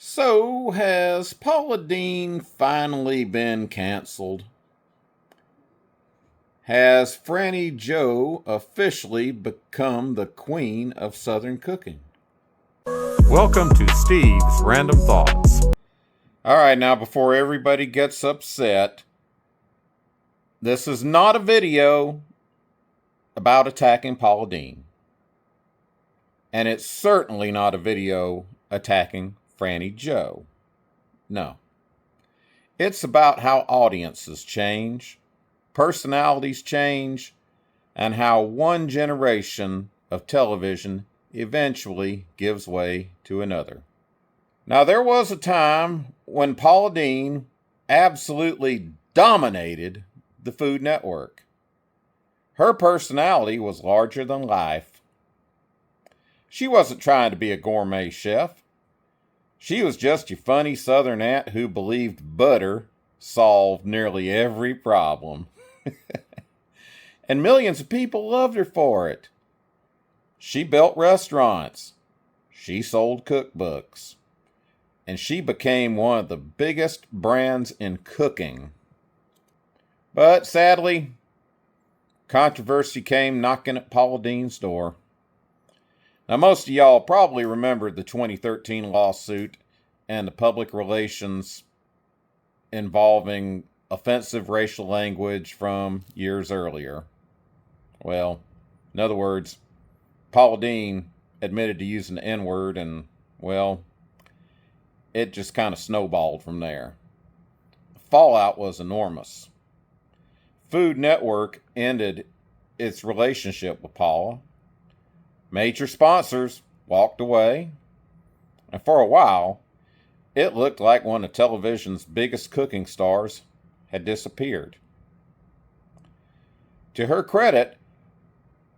So, has Paula Deen finally been canceled? Has Frannie Jo officially become the queen of Southern cooking? Welcome to Steve's Random Thoughts. All right, now before everybody gets upset, this is not a video about attacking Paula Deen. And it's certainly not a video attacking Frannie Jo. No. It's about how audiences change, personalities change, and how one generation of television eventually gives way to another. Now, there was a time when Paula Deen absolutely dominated the Food Network. Her personality was larger than life. She wasn't trying to be a gourmet chef. She was just your funny Southern aunt who believed butter solved nearly every problem. And millions of people loved her for it. She built restaurants. She sold cookbooks. And she became one of the biggest brands in cooking. But sadly, controversy came knocking at Paula Deen's door. Now, most of y'all probably remember the 2013 lawsuit and the public relations involving offensive racial language from years earlier. Well, in other words, Paula Deen admitted to using the N-word, and, well, it just kind of snowballed from there. The fallout was enormous. Food Network ended its relationship with Paula. Major sponsors walked away, and for a while, it looked like one of television's biggest cooking stars had disappeared. To her credit,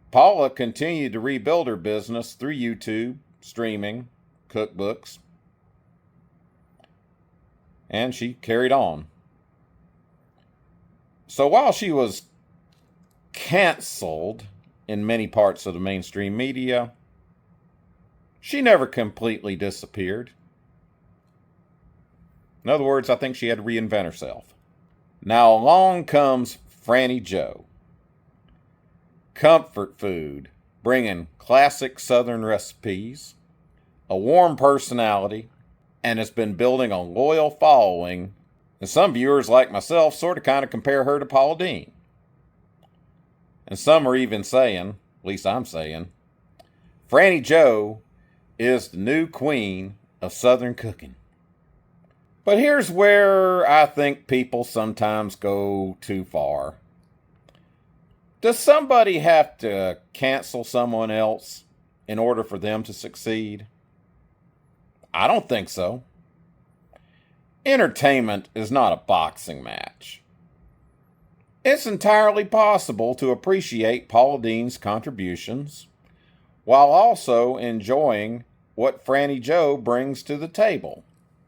Paula continued to rebuild her business through YouTube, streaming, cookbooks, and she carried on. So while she was canceled in many parts of the mainstream media, she never completely disappeared. In other words, I think she had to reinvent herself. Now along comes Frannie Jo. Comfort food, bringing classic Southern recipes, a warm personality, and has been building a loyal following. And some viewers like myself sort of kind of compare her to Paula Deen. And some are even saying, at least I'm saying, Frannie Jo is the new queen of Southern cooking. But here's where I think people sometimes go too far. Does somebody have to cancel someone else in order for them to succeed? I don't think so. Entertainment is not a boxing match. It's entirely possible to appreciate Paula Deen's contributions while also enjoying what Frannie Jo brings to the table.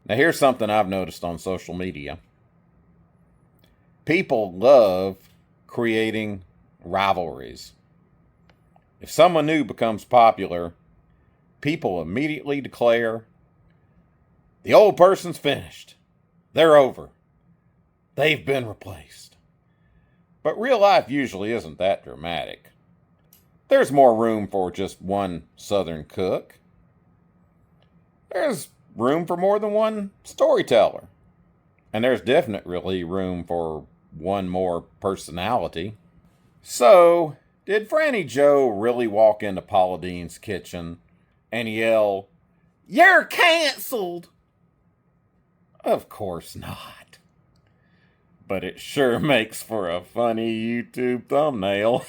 Now, here's something I've noticed on social media. People love creating rivalries. If someone new becomes popular, people immediately declare, the old person's finished. They're over. They've been replaced. But real life usually isn't that dramatic. There's more room for just one Southern cook. There's room for more than one storyteller. And there's definitely room for one more personality. So, did Frannie Jo really walk into Paula Deen's kitchen and yell, "You're canceled"? Of course not. But it sure makes for a funny YouTube thumbnail.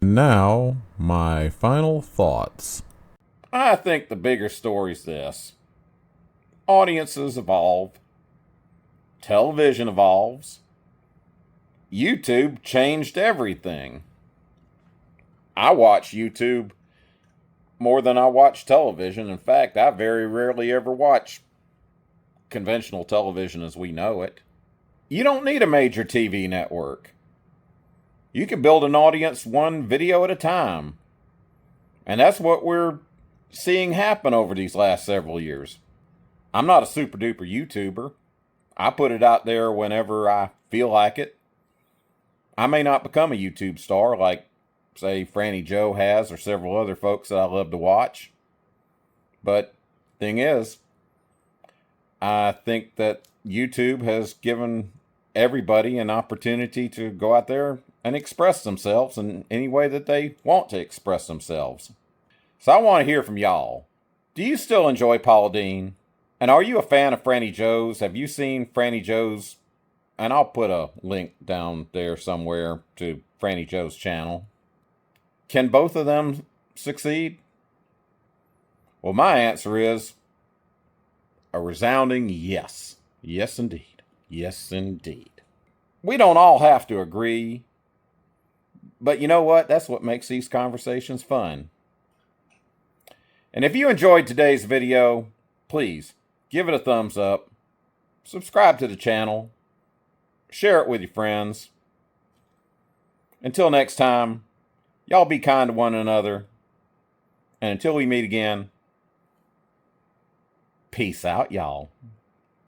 Now, my final thoughts. I think the bigger story's this. Audiences evolve. Television evolves. YouTube changed everything. I watch YouTube more than I watch television. In fact, I very rarely ever watch conventional television as we know it. You don't need a major TV network. You can build an audience one video at a time. And that's what we're seeing happen over these last several years. I'm not a super duper YouTuber. I put it out there whenever I feel like it. I may not become a YouTube star like, say, Frannie Jo has, or several other folks that I love to watch. But thing is, I think that YouTube has given everybody an opportunity to go out there and express themselves in any way that they want to express themselves. So I want to hear from y'all. Do you still enjoy Paula Deen? And are you a fan of Frannie Jo's? Have you seen Frannie Jo's? And I'll put a link down there somewhere to Frannie Jo's channel. Can both of them succeed? Well, my answer is a resounding yes. Yes, indeed. Yes, indeed. We don't all have to agree. But you know what? That's what makes these conversations fun. And if you enjoyed today's video, please give it a thumbs up, subscribe to the channel, share it with your friends. Until next time, y'all be kind to one another. And until we meet again, peace out, y'all.